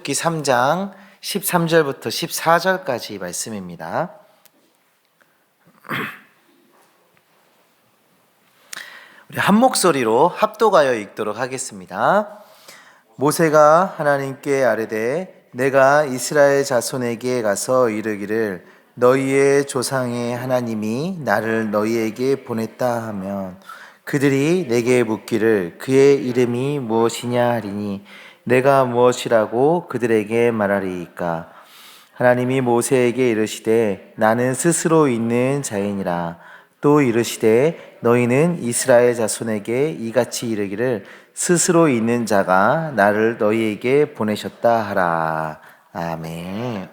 출애굽기 3장 13절부터 14절까지 말씀입니다. 우리 한 목소리로 합독하여 읽도록 하겠습니다. 모세가 하나님께 아뢰되 내가 이스라엘 자손에게 가서 이르기를 너희의 조상의 하나님이 나를 너희에게 보냈다 하면 그들이 내게 묻기를 그의 이름이 무엇이냐 하리니 내가 무엇이라고 그들에게 말하리이까. 하나님이 모세에게 이르시되 나는 스스로 있는 자이니라. 또 이르시되 너희는 이스라엘 자손에게 이같이 이르기를 스스로 있는 자가 나를 너희에게 보내셨다 하라. 아멘.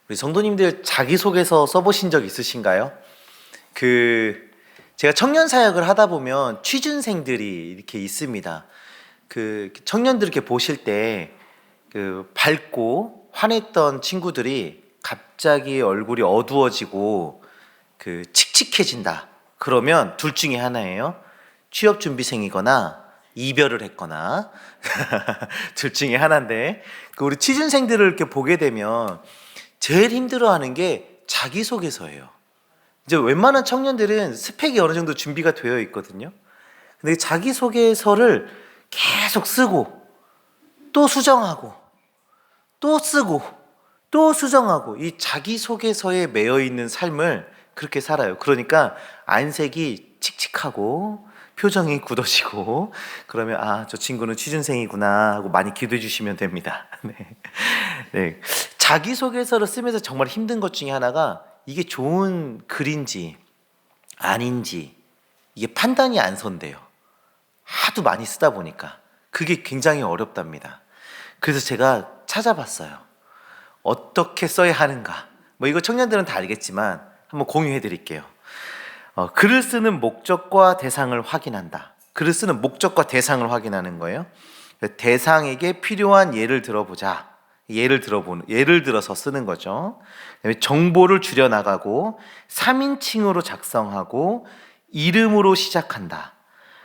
우리 성도님들 자기소개서 써보신 적 있으신가요? 제가 청년 사역을 하다 보면 취준생들이 이렇게 있습니다. 청년들 이렇게 보실 때 밝고 환했던 친구들이 갑자기 얼굴이 어두워지고 칙칙해진다. 그러면 둘 중에 하나예요. 취업준비생이거나 이별을 했거나 둘 중에 하나인데 우리 취준생들을 이렇게 보게 되면 제일 힘들어하는 게 자기소개서예요. 이제 웬만한 청년들은 스펙이 어느 정도 준비가 되어 있거든요. 근데 자기소개서를 계속 쓰고 또 수정하고 또 쓰고 또 수정하고 이 자기소개서에 매여 있는 삶을 그렇게 살아요. 그러니까 안색이 칙칙하고 표정이 굳어지고 그러면 저 친구는 취준생이구나 하고 많이 기도해 주시면 됩니다. 네. 자기소개서를 쓰면서 정말 힘든 것 중에 하나가 이게 좋은 글인지 아닌지 이게 판단이 안 선대요. 하도 많이 쓰다 보니까 그게 굉장히 어렵답니다. 그래서 제가 찾아봤어요. 어떻게 써야 하는가. 이거 청년들은 다 알겠지만 한번 공유해 드릴게요. 글을 쓰는 목적과 대상을 확인한다. 글을 쓰는 목적과 대상을 확인하는 거예요. 대상에게 필요한 예를 들어보자. 예를 들어서 쓰는 거죠. 정보를 줄여나가고 3인칭으로 작성하고 이름으로 시작한다.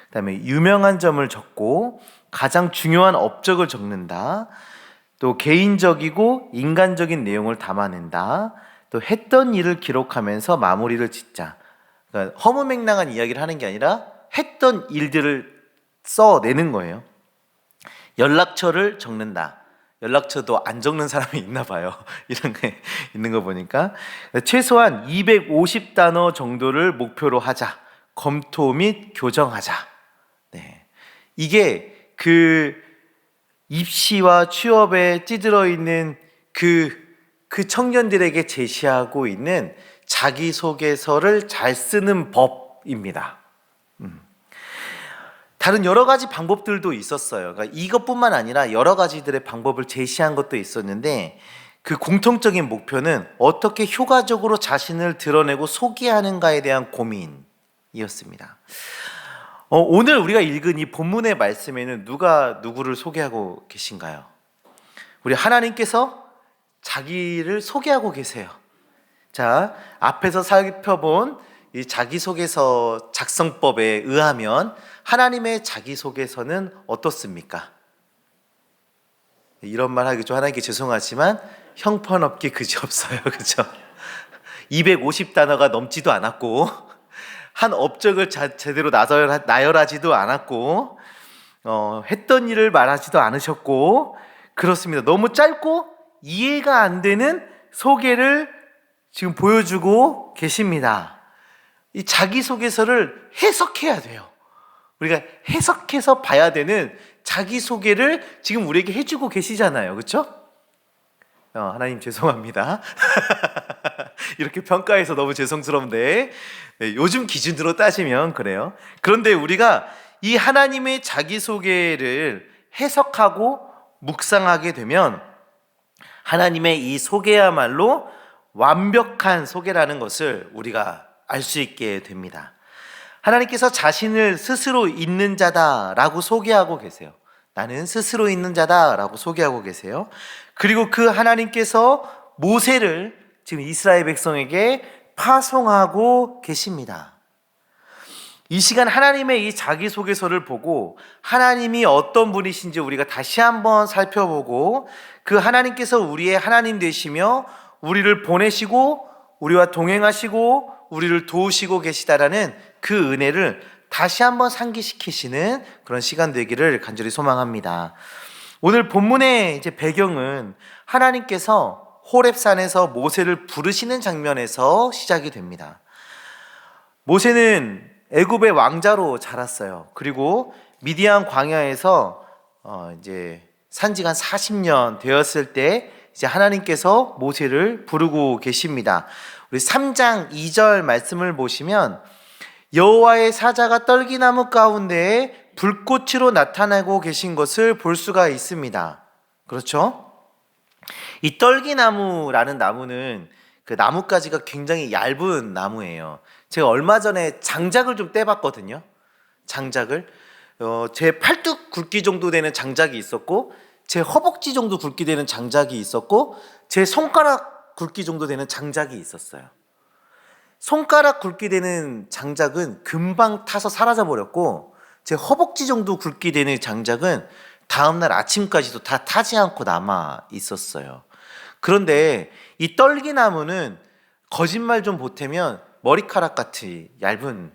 그다음에 유명한 점을 적고 가장 중요한 업적을 적는다. 또 개인적이고 인간적인 내용을 담아낸다. 또 했던 일을 기록하면서 마무리를 짓자. 그러니까 허무맹랑한 이야기를 하는 게 아니라 했던 일들을 써내는 거예요. 연락처를 적는다. 연락처도 안 적는 사람이 있나 봐요. 이런 게 있는 거 보니까. 최소한 250단어 정도를 목표로 하자. 검토 및 교정하자. 네. 이게 입시와 취업에 찌들어 있는 그 청년들에게 제시하고 있는 자기소개서를 잘 쓰는 법입니다. 다른 여러 가지 방법들도 있었어요. 그러니까 이것뿐만 아니라 여러 가지들의 방법을 제시한 것도 있었는데 그 공통적인 목표는 어떻게 효과적으로 자신을 드러내고 소개하는가에 대한 고민이었습니다. 오늘 우리가 읽은 이 본문의 말씀에는 누가 누구를 소개하고 계신가요? 우리 하나님께서 자기를 소개하고 계세요. 자, 앞에서 살펴본 이 자기소개서 작성법에 의하면 하나님의 자기소개서는 어떻습니까? 이런 말 하기 좀 하나님께 죄송하지만 형편없기 그지없어요. 그렇죠? 250단어가 넘지도 않았고 한 업적을 제대로 나열하지도 않았고 했던 일을 말하지도 않으셨고 그렇습니다. 너무 짧고 이해가 안 되는 소개를 지금 보여주고 계십니다. 이 자기소개서를 해석해야 돼요. 우리가 해석해서 봐야 되는 자기소개를 지금 우리에게 해주고 계시잖아요. 그렇죠? 하나님 죄송합니다. 이렇게 평가해서 너무 죄송스러운데 요즘 기준으로 따지면 그래요. 그런데 우리가 이 하나님의 자기소개를 해석하고 묵상하게 되면 하나님의 이 소개야말로 완벽한 소개라는 것을 우리가 알 수 있게 됩니다. 하나님께서 자신을 스스로 있는 자다라고 소개하고 계세요. 나는 스스로 있는 자다라고 소개하고 계세요. 그리고 그 하나님께서 모세를 지금 이스라엘 백성에게 파송하고 계십니다. 이 시간 하나님의 이 자기소개서를 보고 하나님이 어떤 분이신지 우리가 다시 한번 살펴보고, 그 하나님께서 우리의 하나님 되시며 우리를 보내시고 우리와 동행하시고 우리를 도우시고 계시다라는 그 은혜를 다시 한번 상기시키시는 그런 시간 되기를 간절히 소망합니다. 오늘 본문의 이제 배경은 하나님께서 호렙산에서 모세를 부르시는 장면에서 시작이 됩니다. 모세는 애굽의 왕자로 자랐어요. 그리고 미디안 광야에서 이제 산지가 한 40년 되었을 때 이제 하나님께서 모세를 부르고 계십니다. 우리 3장 2절 말씀을 보시면 여호와의 사자가 떨기나무 가운데에 불꽃으로 나타나고 계신 것을 볼 수가 있습니다. 그렇죠? 이 떨기나무라는 나무는 그 나뭇가지가 굉장히 얇은 나무예요. 제가 얼마 전에 장작을 좀 떼봤거든요. 장작을 제 팔뚝 굵기 정도 되는 장작이 있었고, 제 허벅지 정도 굵기 되는 장작이 있었고, 제 손가락 굵기 정도 되는 장작이 있었어요. 손가락 굵기 되는 장작은 금방 타서 사라져 버렸고, 제 허벅지 정도 굵기 되는 장작은 다음날 아침까지도 다 타지 않고 남아 있었어요. 그런데 이 떨기나무는 거짓말 좀 보태면 머리카락 같이 얇은,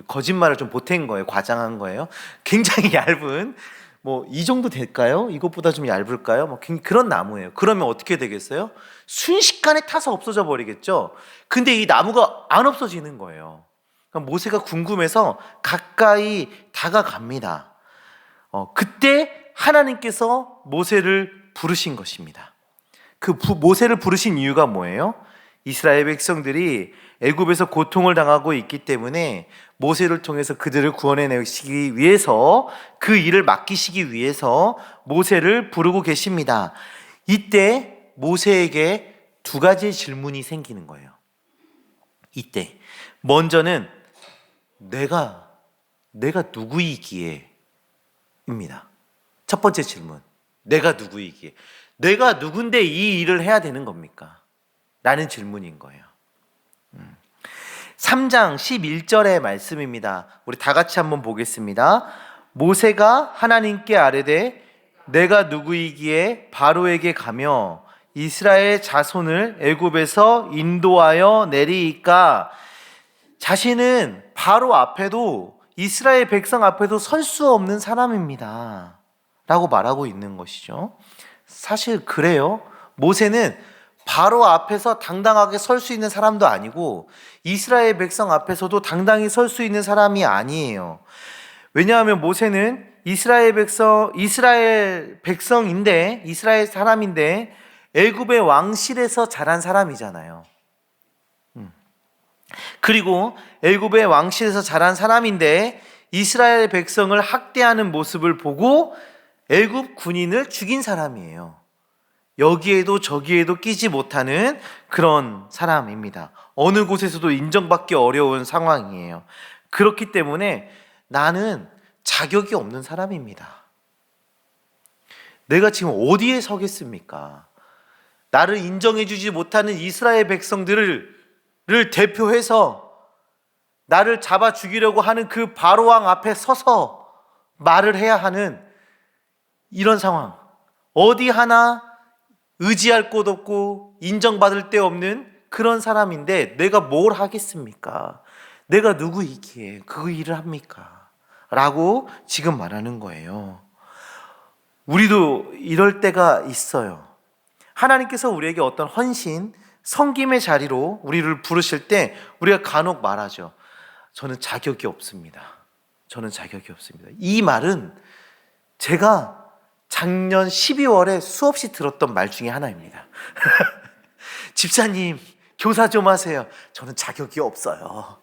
거짓말을 좀 보탠 거예요. 과장한 거예요. 굉장히 얇은, 뭐 이 정도 될까요? 이것보다 좀 얇을까요? 뭐 그런 나무예요. 그러면 어떻게 되겠어요? 순식간에 타서 없어져 버리겠죠. 근데 이 나무가 안 없어지는 거예요. 그러니까 모세가 궁금해서 가까이 다가갑니다. 그때 하나님께서 모세를 부르신 것입니다. 모세를 부르신 이유가 뭐예요? 이스라엘 백성들이 애굽에서 고통을 당하고 있기 때문에 모세를 통해서 그들을 구원해내시기 위해서, 그 일을 맡기시기 위해서 모세를 부르고 계십니다. 이때 모세에게 두 가지의 질문이 생기는 거예요. 이때 먼저는 내가 누구이기에 입니다. 첫 번째 질문, 내가 누구이기에, 내가 누군데 이 일을 해야 되는 겁니까? 라는 질문인 거예요. 3장 11절의 말씀입니다. 우리 다 같이 한번 보겠습니다. 모세가 하나님께 아뢰되 내가 누구이기에 바로에게 가며 이스라엘 자손을 애굽에서 인도하여 내리이까. 자신은 바로 앞에도 이스라엘 백성 앞에도 설 수 없는 사람입니다 라고 말하고 있는 것이죠. 사실 그래요. 모세는 바로 앞에서 당당하게 설 수 있는 사람도 아니고 이스라엘 백성 앞에서도 당당히 설 수 있는 사람이 아니에요. 왜냐하면 모세는 이스라엘 백성인데, 이스라엘 사람인데 애굽의 왕실에서 자란 사람이잖아요. 그리고 애굽의 왕실에서 자란 사람인데 이스라엘 백성을 학대하는 모습을 보고 애굽 군인을 죽인 사람이에요. 여기에도 저기에도 끼지 못하는 그런 사람입니다. 어느 곳에서도 인정받기 어려운 상황이에요. 그렇기 때문에 나는 자격이 없는 사람입니다. 내가 지금 어디에 서겠습니까? 나를 인정해주지 못하는 이스라엘 백성들을 대표해서 나를 잡아 죽이려고 하는 그 바로왕 앞에 서서 말을 해야 하는 이런 상황. 어디 하나 의지할 곳 없고 인정받을 데 없는 그런 사람인데 내가 뭘 하겠습니까? 내가 누구이기에 그 일을 합니까? 라고 지금 말하는 거예요. 우리도 이럴 때가 있어요. 하나님께서 우리에게 어떤 헌신, 섬김의 자리로 우리를 부르실 때 우리가 간혹 말하죠. 저는 자격이 없습니다. 저는 자격이 없습니다. 이 말은 제가 작년 12월에 수없이 들었던 말 중에 하나입니다. 집사님, 교사 좀 하세요. 저는 자격이 없어요.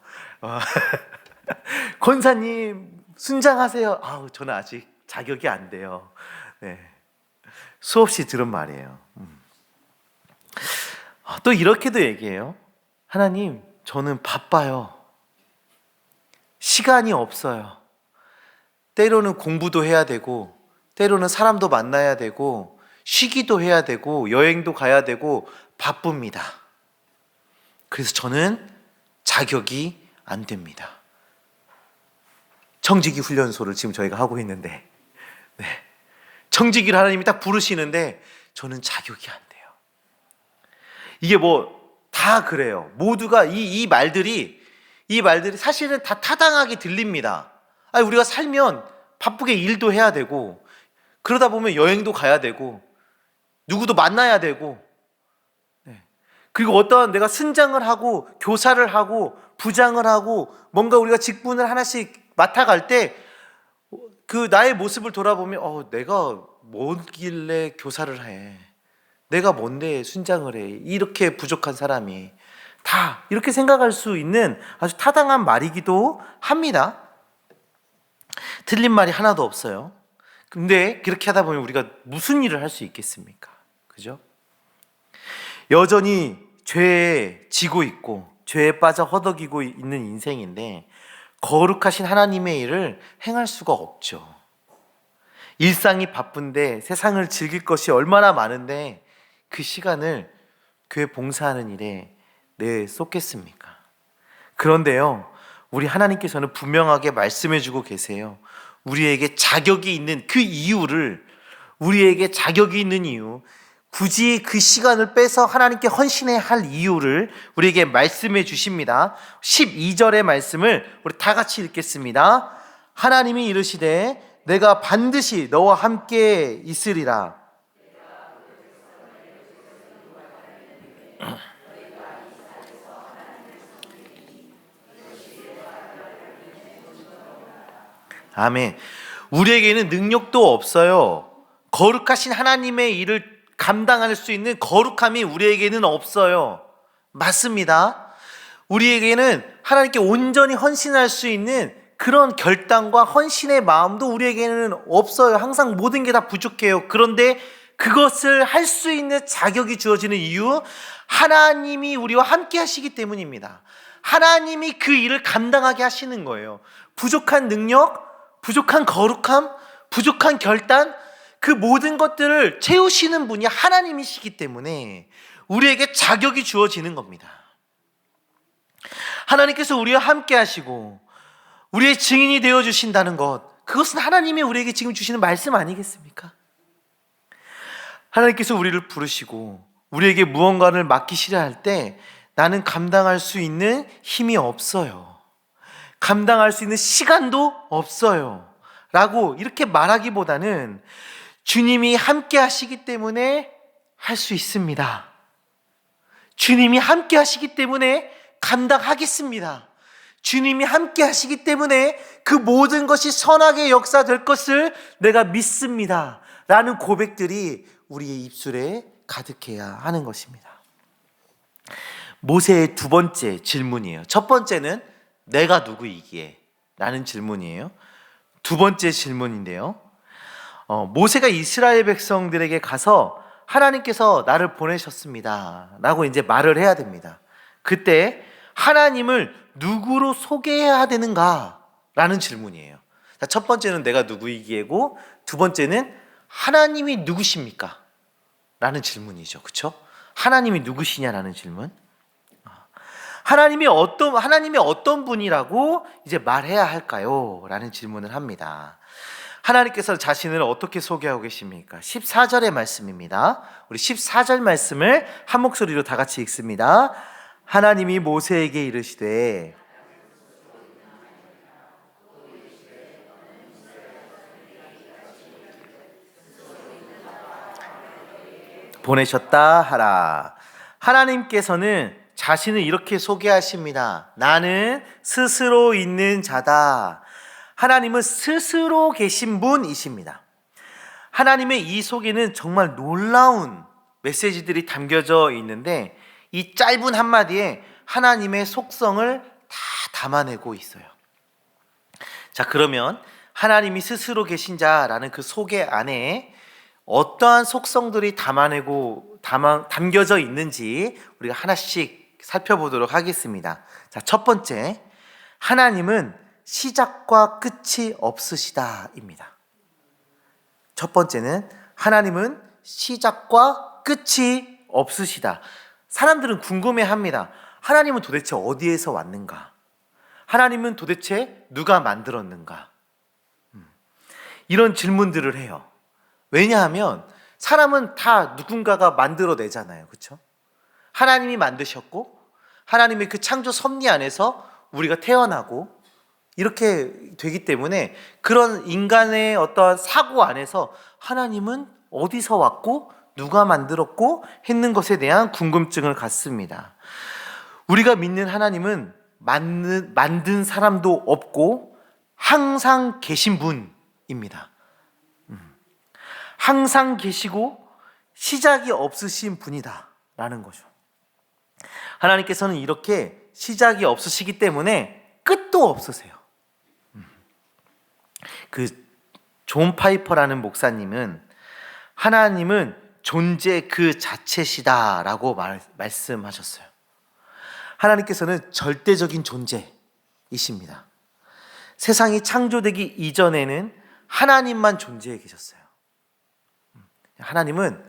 권사님, 순장하세요. 저는 아직 자격이 안 돼요. 네. 수없이 들은 말이에요. 또 이렇게도 얘기해요. 하나님, 저는 바빠요. 시간이 없어요. 때로는 공부도 해야 되고, 때로는 사람도 만나야 되고, 쉬기도 해야 되고, 여행도 가야 되고, 바쁩니다. 그래서 저는 자격이 안 됩니다. 청지기 훈련소를 지금 저희가 하고 있는데, 네. 청지기를 하나님이 딱 부르시는데 저는 자격이 안 돼요. 이게 뭐 다 그래요. 모두가 이 말들이 사실은 다 타당하게 들립니다. 아니, 우리가 살면 바쁘게 일도 해야 되고, 그러다 보면 여행도 가야 되고, 누구도 만나야 되고, 네. 그리고 어떤 내가 순장을 하고 교사를 하고 부장을 하고 뭔가 우리가 직분을 하나씩 맡아갈 때 그 나의 모습을 돌아보면 내가 뭐길래 교사를 해, 내가 뭔데 순장을 해, 이렇게 부족한 사람이, 다 이렇게 생각할 수 있는 아주 타당한 말이기도 합니다. 틀린 말이 하나도 없어요. 근데 그렇게 하다 보면 우리가 무슨 일을 할 수 있겠습니까? 그죠? 여전히 죄에 지고 있고 죄에 빠져 허덕이고 있는 인생인데 거룩하신 하나님의 일을 행할 수가 없죠. 일상이 바쁜데 세상을 즐길 것이 얼마나 많은데 그 시간을 교회 봉사하는 일에 쏟겠습니까? 그런데요, 우리 하나님께서는 분명하게 말씀해주고 계세요. 우리에게 자격이 있는 그 이유를, 우리에게 자격이 있는 이유, 굳이 그 시간을 빼서 하나님께 헌신해야 할 이유를 우리에게 말씀해 주십니다. 12절의 말씀을 우리 다 같이 읽겠습니다. 하나님이 이르시되 내가 반드시 너와 함께 있으리라. 아멘. 우리에게는 능력도 없어요. 거룩하신 하나님의 일을 감당할 수 있는 거룩함이 우리에게는 없어요. 맞습니다. 우리에게는 하나님께 온전히 헌신할 수 있는 그런 결단과 헌신의 마음도 우리에게는 없어요. 항상 모든 게 다 부족해요. 그런데 그것을 할 수 있는 자격이 주어지는 이유, 하나님이 우리와 함께 하시기 때문입니다. 하나님이 그 일을 감당하게 하시는 거예요. 부족한 능력, 부족한 거룩함, 부족한 결단, 그 모든 것들을 채우시는 분이 하나님이시기 때문에 우리에게 자격이 주어지는 겁니다. 하나님께서 우리와 함께 하시고 우리의 증인이 되어주신다는 것, 그것은 하나님이 우리에게 지금 주시는 말씀 아니겠습니까? 하나님께서 우리를 부르시고 우리에게 무언가를 맡기시려 할 때 나는 감당할 수 있는 힘이 없어요, 감당할 수 있는 시간도 없어요 라고 이렇게 말하기보다는 주님이 함께 하시기 때문에 할 수 있습니다. 주님이 함께 하시기 때문에 감당하겠습니다. 주님이 함께 하시기 때문에 그 모든 것이 선하게 역사될 것을 내가 믿습니다 라는 고백들이 우리의 입술에 가득해야 하는 것입니다. 모세의 두 번째 질문이에요. 첫 번째는 내가 누구이기에? 라는 질문이에요. 두 번째 질문인데요, 모세가 이스라엘 백성들에게 가서 하나님께서 나를 보내셨습니다 라고 이제 말을 해야 됩니다. 그때 하나님을 누구로 소개해야 되는가? 라는 질문이에요. 첫 번째는 내가 누구이기에고, 두 번째는 하나님이 누구십니까? 라는 질문이죠. 그렇죠? 하나님이 누구시냐라는 질문. 하나님이 어떤 분이라고 이제 말해야 할까요? 라는 질문을 합니다. 하나님께서 자신을 어떻게 소개하고 계십니까? 14절의 말씀입니다. 우리 14절 말씀을 한 목소리로 다 같이 읽습니다. 하나님이 모세에게 이르시되 보내셨다 하라. 하나님께서는 자신을 이렇게 소개하십니다. 나는 스스로 있는 자다. 하나님은 스스로 계신 분이십니다. 하나님의 이 속에는 정말 놀라운 메시지들이 담겨져 있는데 이 짧은 한마디에 하나님의 속성을 다 담아내고 있어요. 자, 그러면 하나님이 스스로 계신 자라는 그 소개 안에 어떠한 속성들이 담겨져 있는지 우리가 하나씩 살펴보도록 하겠습니다. 자, 첫 번째, 하나님은 시작과 끝이 없으시다입니다. 첫 번째는 하나님은 시작과 끝이 없으시다. 사람들은 궁금해합니다. 하나님은 도대체 어디에서 왔는가? 하나님은 도대체 누가 만들었는가? 이런 질문들을 해요. 왜냐하면 사람은 다 누군가가 만들어내잖아요. 그렇죠? 하나님이 만드셨고 하나님의 그 창조 섭리 안에서 우리가 태어나고 이렇게 되기 때문에 그런 인간의 어떠한 사고 안에서 하나님은 어디서 왔고 누가 만들었고 했는 것에 대한 궁금증을 갖습니다. 우리가 믿는 하나님은 만든 사람도 없고 항상 계신 분입니다. 항상 계시고 시작이 없으신 분이다 라는 거죠. 하나님께서는 이렇게 시작이 없으시기 때문에 끝도 없으세요. 그 존 파이퍼라는 목사님은 하나님은 존재 그 자체시다라고 말씀하셨어요. 하나님께서는 절대적인 존재이십니다. 세상이 창조되기 이전에는 하나님만 존재해 계셨어요. 하나님은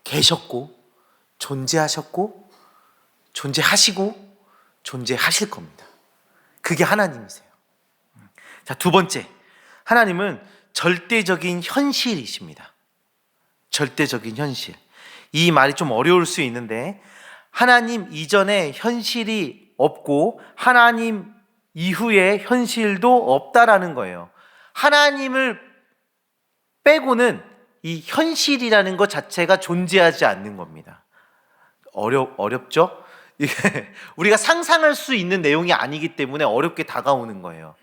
계셨고 존재하셨고 존재하시고 존재하실 겁니다. 그게 하나님이세요. 자, 두 번째, 하나님은 절대적인 현실이십니다. 절대적인 현실. 이 말이 좀 어려울 수 있는데 하나님 이전에 현실이 없고 하나님 이후에 현실도 없다라는 거예요. 하나님을 빼고는 이 현실이라는 것 자체가 존재하지 않는 겁니다. 어렵죠? 이게 우리가 상상할 수 있는 내용이 아니기 때문에 어렵게 다가오는 거예요.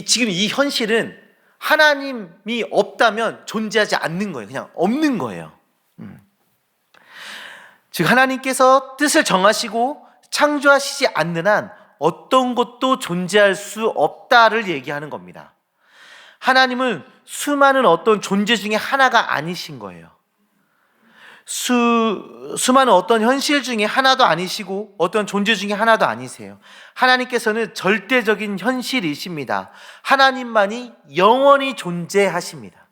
지금 이 현실은 하나님이 없다면 존재하지 않는 거예요. 그냥 없는 거예요. 즉 하나님께서 뜻을 정하시고 창조하시지 않는 한 어떤 것도 존재할 수 없다를 얘기하는 겁니다. 하나님은 수많은 어떤 존재 중에 하나가 아니신 거예요. 수많은 어떤 현실 중에 하나도 아니시고 어떤 존재 중에 하나도 아니세요. 하나님께서는 절대적인 현실이십니다. 하나님만이 영원히 존재하십니다.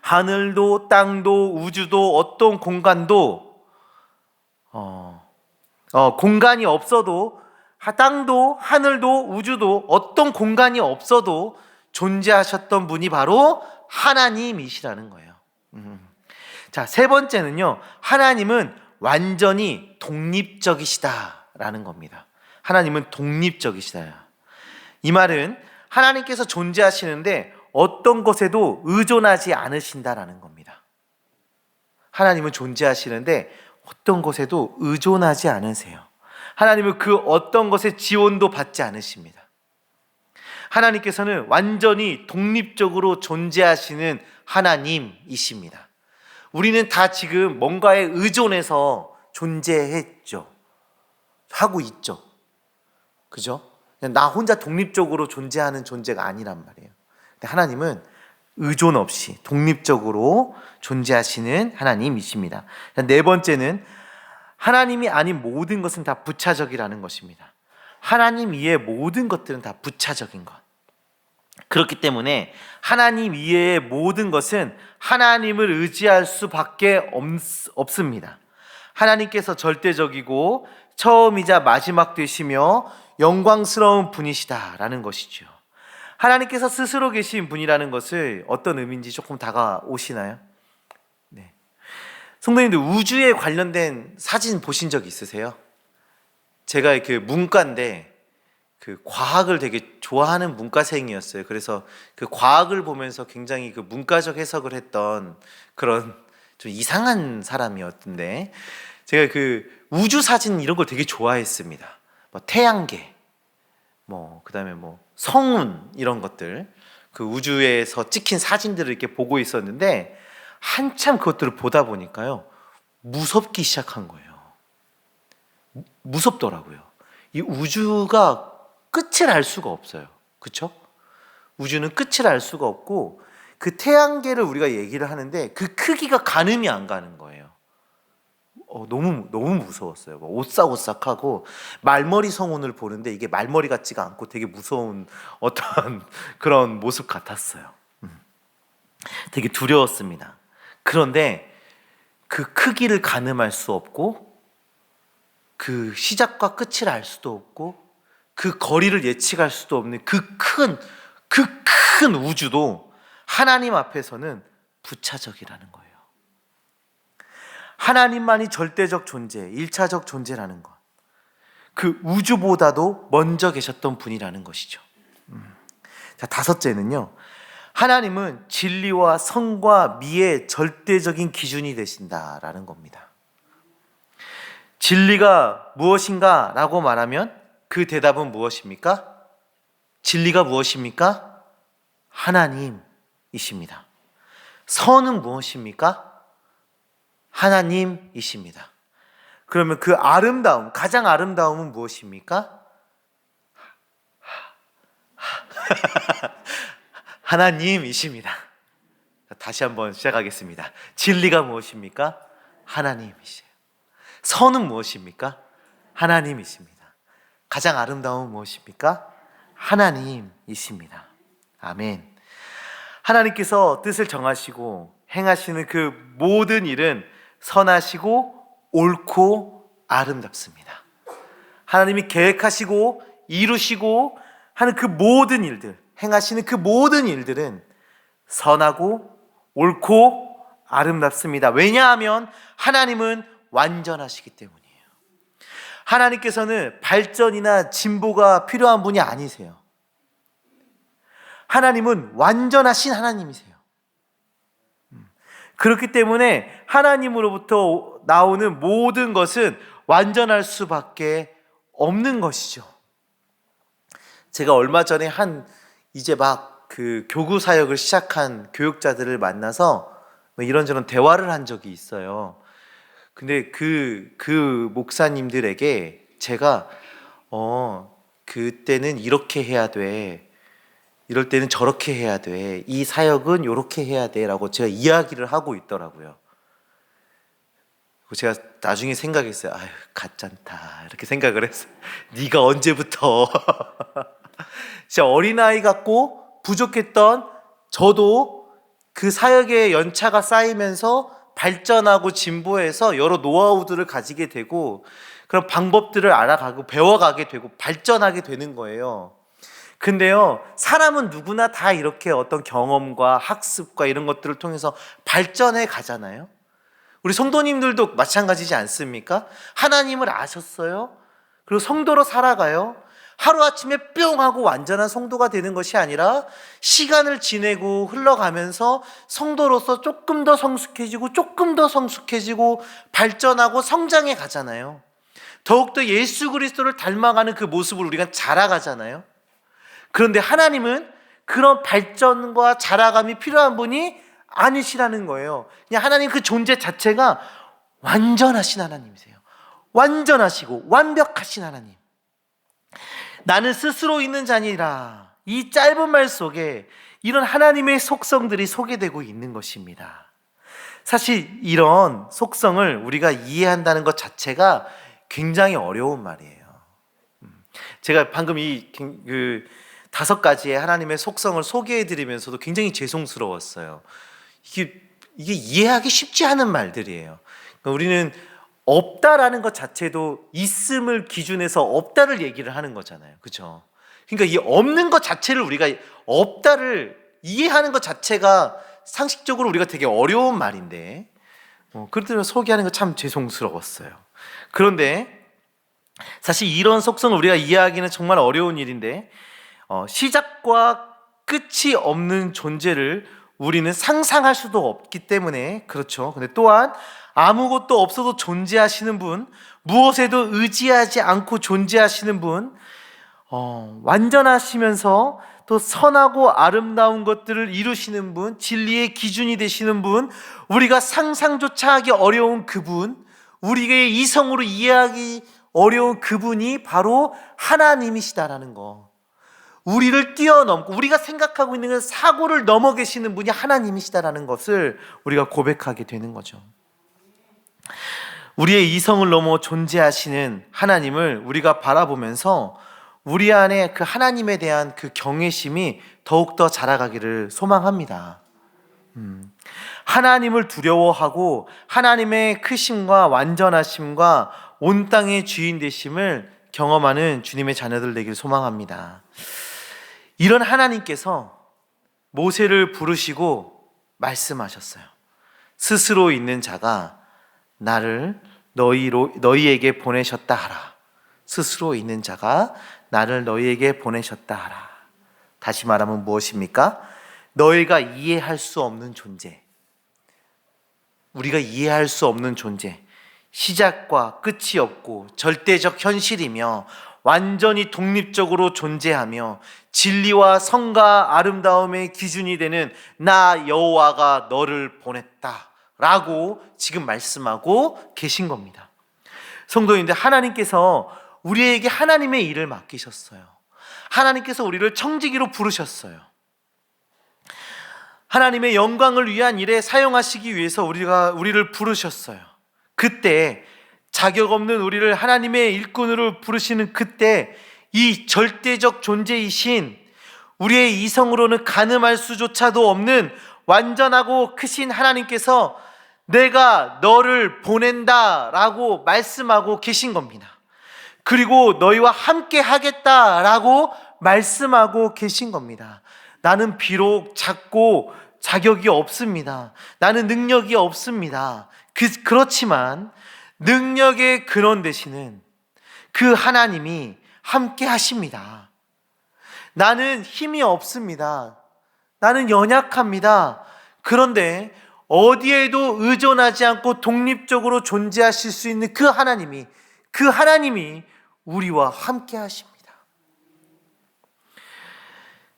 하늘도 땅도 우주도 어떤 공간도 공간이 없어도 땅도 하늘도 우주도 어떤 공간이 없어도 존재하셨던 분이 바로 하나님이시라는 거예요. 자, 세 번째는요, 하나님은 완전히 독립적이시다라는 겁니다. 하나님은 독립적이시다. 이 말은 하나님께서 존재하시는데 어떤 것에도 의존하지 않으신다라는 겁니다. 하나님은 존재하시는데 어떤 것에도 의존하지 않으세요. 하나님은 그 어떤 것의 지원도 받지 않으십니다. 하나님께서는 완전히 독립적으로 존재하시는 하나님이십니다. 우리는 다 지금 뭔가에 의존해서 존재했죠. 하고 있죠. 그죠? 그냥 나 혼자 독립적으로 존재하는 존재가 아니란 말이에요. 근데 하나님은 의존 없이 독립적으로 존재하시는 하나님이십니다. 네 번째는 하나님이 아닌 모든 것은 다 부차적이라는 것입니다. 하나님 이외의 모든 것들은 다 부차적인 것. 그렇기 때문에 하나님 이외의 모든 것은 하나님을 의지할 수밖에 없습니다. 하나님께서 절대적이고 처음이자 마지막 되시며 영광스러운 분이시다라는 것이죠. 하나님께서 스스로 계신 분이라는 것을 어떤 의미인지 조금 다가오시나요? 네. 성도님들, 우주에 관련된 사진 보신 적 있으세요? 제가 그 문과인데 그 과학을 되게 좋아하는 문과생이었어요. 그래서 그 과학을 보면서 굉장히 그 문과적 해석을 했던 그런 좀 이상한 사람이었던데, 제가 그 우주 사진 이런 걸 되게 좋아했습니다. 뭐 태양계, 뭐 그다음에 뭐 성운 이런 것들, 그 우주에서 찍힌 사진들을 이렇게 보고 있었는데 한참 그것들을 보다 보니까요, 무섭기 시작한 거예요. 무섭더라고요. 이 우주가 끝을 알 수가 없어요. 그렇죠? 우주는 끝을 알 수가 없고 그 태양계를 우리가 얘기를 하는데 그 크기가 가늠이 안 가는 거예요. 너무 무서웠어요. 오싹오싹하고 말머리 성운을 보는데 이게 말머리 같지가 않고 되게 무서운 어떤 그런 모습 같았어요. 되게 두려웠습니다. 그런데 그 크기를 가늠할 수 없고 그 시작과 끝을 알 수도 없고 그 거리를 예측할 수도 없는 그 큰 그 큰 우주도 하나님 앞에서는 부차적이라는 거예요. 하나님만이 절대적 존재, 일차적 존재라는 것. 그 우주보다도 먼저 계셨던 분이라는 것이죠. 자, 다섯째는요. 하나님은 진리와 성과 미의 절대적인 기준이 되신다라는 겁니다. 진리가 무엇인가? 라고 말하면 그 대답은 무엇입니까? 진리가 무엇입니까? 하나님이십니다. 선은 무엇입니까? 하나님이십니다. 그러면 그 아름다움, 가장 아름다움은 무엇입니까? 하나님이십니다. 다시 한번 시작하겠습니다. 진리가 무엇입니까? 하나님이세요. 선은 무엇입니까? 하나님이십니다. 가장 아름다움은 무엇입니까? 하나님이십니다. 아멘. 하나님께서 뜻을 정하시고 행하시는 그 모든 일은 선하시고 옳고 아름답습니다. 하나님이 계획하시고 이루시고 하는 그 모든 일들, 행하시는 그 모든 일들은 선하고 옳고 아름답습니다. 왜냐하면 하나님은 완전하시기 때문이에요. 하나님께서는 발전이나 진보가 필요한 분이 아니세요. 하나님은 완전하신 하나님이세요. 그렇기 때문에 하나님으로부터 나오는 모든 것은 완전할 수밖에 없는 것이죠. 제가 얼마 전에 이제 막 그 교구 사역을 시작한 교육자들을 만나서 이런저런 대화를 한 적이 있어요. 근데 그 목사님들에게 제가 그때는 이렇게 해야 돼, 이럴 때는 저렇게 해야 돼, 이 사역은 이렇게 해야 돼 라고 제가 이야기를 하고 있더라고요. 제가 나중에 생각했어요. 아유, 가짠다 이렇게 생각을 했어요. 네가 언제부터 진짜 어린아이 같고 부족했던 저도 그 사역의 연차가 쌓이면서 발전하고 진보해서 여러 노하우들을 가지게 되고 그런 방법들을 알아가고 배워가게 되고 발전하게 되는 거예요. 근데요, 사람은 누구나 다 이렇게 어떤 경험과 학습과 이런 것들을 통해서 발전해 가잖아요. 우리 성도님들도 마찬가지지 않습니까? 하나님을 아셨어요? 그리고 성도로 살아가요. 하루아침에 뿅 하고 완전한 성도가 되는 것이 아니라 시간을 지내고 흘러가면서 성도로서 조금 더 성숙해지고 조금 더 성숙해지고 발전하고 성장해 가잖아요. 더욱더 예수 그리스도를 닮아가는 그 모습을 우리가 자라가잖아요. 그런데 하나님은 그런 발전과 자라감이 필요한 분이 아니시라는 거예요. 그냥 하나님 그 존재 자체가 완전하신 하나님이세요. 완전하시고 완벽하신 하나님. 나는 스스로 있는 자니라. 이 짧은 말 속에 이런 하나님의 속성들이 소개되고 있는 것입니다. 사실 이런 속성을 우리가 이해한다는 것 자체가 굉장히 어려운 말이에요. 제가 방금 그 5가지의 하나님의 속성을 소개해드리면서도 굉장히 죄송스러웠어요. 이게 이해하기 쉽지 않은 말들이에요. 그러니까 우리는 없다라는 것 자체도 있음을 기준해서 없다를 얘기를 하는 거잖아요. 그렇죠? 그러니까 이 없는 것 자체를 우리가 없다를 이해하는 것 자체가 상식적으로 우리가 되게 어려운 말인데 그렇다면 소개하는 거 참 죄송스러웠어요. 그런데 사실 이런 속성을 우리가 이해하기는 정말 어려운 일인데 시작과 끝이 없는 존재를 우리는 상상할 수도 없기 때문에 그렇죠. 근데 또한 아무것도 없어도 존재하시는 분, 무엇에도 의지하지 않고 존재하시는 분, 완전하시면서 또 선하고 아름다운 것들을 이루시는 분, 진리의 기준이 되시는 분, 우리가 상상조차 하기 어려운 그분, 우리의 이성으로 이해하기 어려운 그분이 바로 하나님이시다라는 거. 우리를 뛰어넘고 우리가 생각하고 있는 그 사고를 넘어 계시는 분이 하나님이시다라는 것을 우리가 고백하게 되는 거죠. 우리의 이성을 넘어 존재하시는 하나님을 우리가 바라보면서 우리 안에 그 하나님에 대한 그 경외심이 더욱더 자라가기를 소망합니다. 하나님을 두려워하고 하나님의 크심과 완전하심과 온 땅의 주인 되심을 경험하는 주님의 자녀들 되기를 소망합니다. 이런 하나님께서 모세를 부르시고 말씀하셨어요. 스스로 있는 자가 나를 너희에게 보내셨다 하라. 스스로 있는 자가 나를 너희에게 보내셨다 하라. 다시 말하면 무엇입니까? 너희가 이해할 수 없는 존재, 우리가 이해할 수 없는 존재, 시작과 끝이 없고 절대적 현실이며 완전히 독립적으로 존재하며 진리와 성과 아름다움의 기준이 되는 나 여호와가 너를 보냈다 라고 지금 말씀하고 계신 겁니다. 성도님들, 하나님께서 우리에게 하나님의 일을 맡기셨어요. 하나님께서 우리를 청지기로 부르셨어요. 하나님의 영광을 위한 일에 사용하시기 위해서 우리를 부르셨어요. 그때 자격 없는 우리를 하나님의 일꾼으로 부르시는 그때 이 절대적 존재이신 우리의 이성으로는 가늠할 수조차도 없는 완전하고 크신 하나님께서 내가 너를 보낸다 라고 말씀하고 계신 겁니다. 그리고 너희와 함께 하겠다라고 말씀하고 계신 겁니다. 나는 비록 작고 자격이 없습니다. 나는 능력이 없습니다. 그렇지만 능력의 근원 되시는 그 하나님이 함께 하십니다. 나는 힘이 없습니다. 나는 연약합니다. 그런데 어디에도 의존하지 않고 독립적으로 존재하실 수 있는 그 하나님이 우리와 함께 하십니다.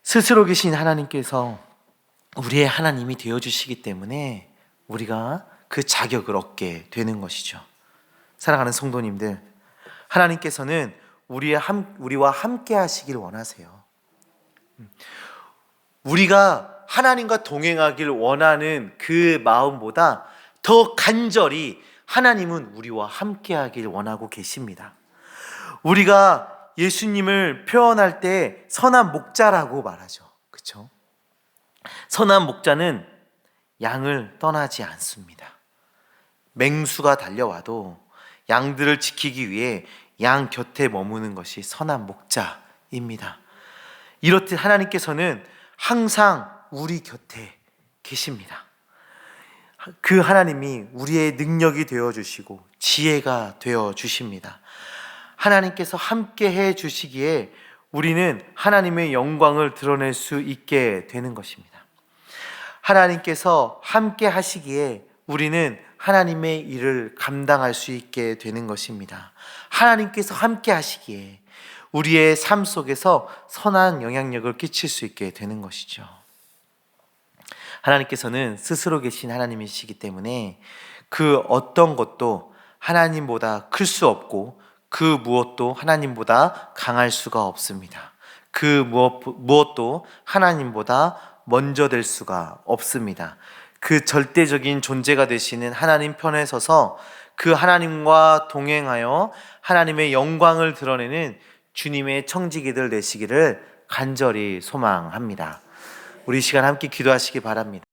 스스로 계신 하나님께서 우리의 하나님이 되어주시기 때문에 우리가 그 자격을 얻게 되는 것이죠. 사랑하는 성도님들, 하나님께서는 우리와 함께 하시길 원하세요. 우리가 하나님과 동행하길 원하는 그 마음보다 더 간절히 하나님은 우리와 함께 하길 원하고 계십니다. 우리가 예수님을 표현할 때 선한 목자라고 말하죠. 그렇죠? 선한 목자는 양을 떠나지 않습니다. 맹수가 달려와도 양들을 지키기 위해 양 곁에 머무는 것이 선한 목자입니다. 이렇듯 하나님께서는 항상 우리 곁에 계십니다. 그 하나님이 우리의 능력이 되어주시고 지혜가 되어주십니다. 하나님께서 함께 해주시기에 우리는 하나님의 영광을 드러낼 수 있게 되는 것입니다. 하나님께서 함께 하시기에 우리는 하나님의 일을 감당할 수 있게 되는 것입니다. 하나님께서 함께 하시기에 우리의 삶 속에서 선한 영향력을 끼칠 수 있게 되는 것이죠. 하나님께서는 스스로 계신 하나님이시기 때문에 그 어떤 것도 하나님보다 클 수 없고 그 무엇도 하나님보다 강할 수가 없습니다. 그 무엇도 하나님보다 먼저 될 수가 없습니다. 그 절대적인 존재가 되시는 하나님 편에 서서 그 하나님과 동행하여 하나님의 영광을 드러내는 주님의 청지기들 되시기를 간절히 소망합니다. 우리 이 시간 함께 기도하시기 바랍니다.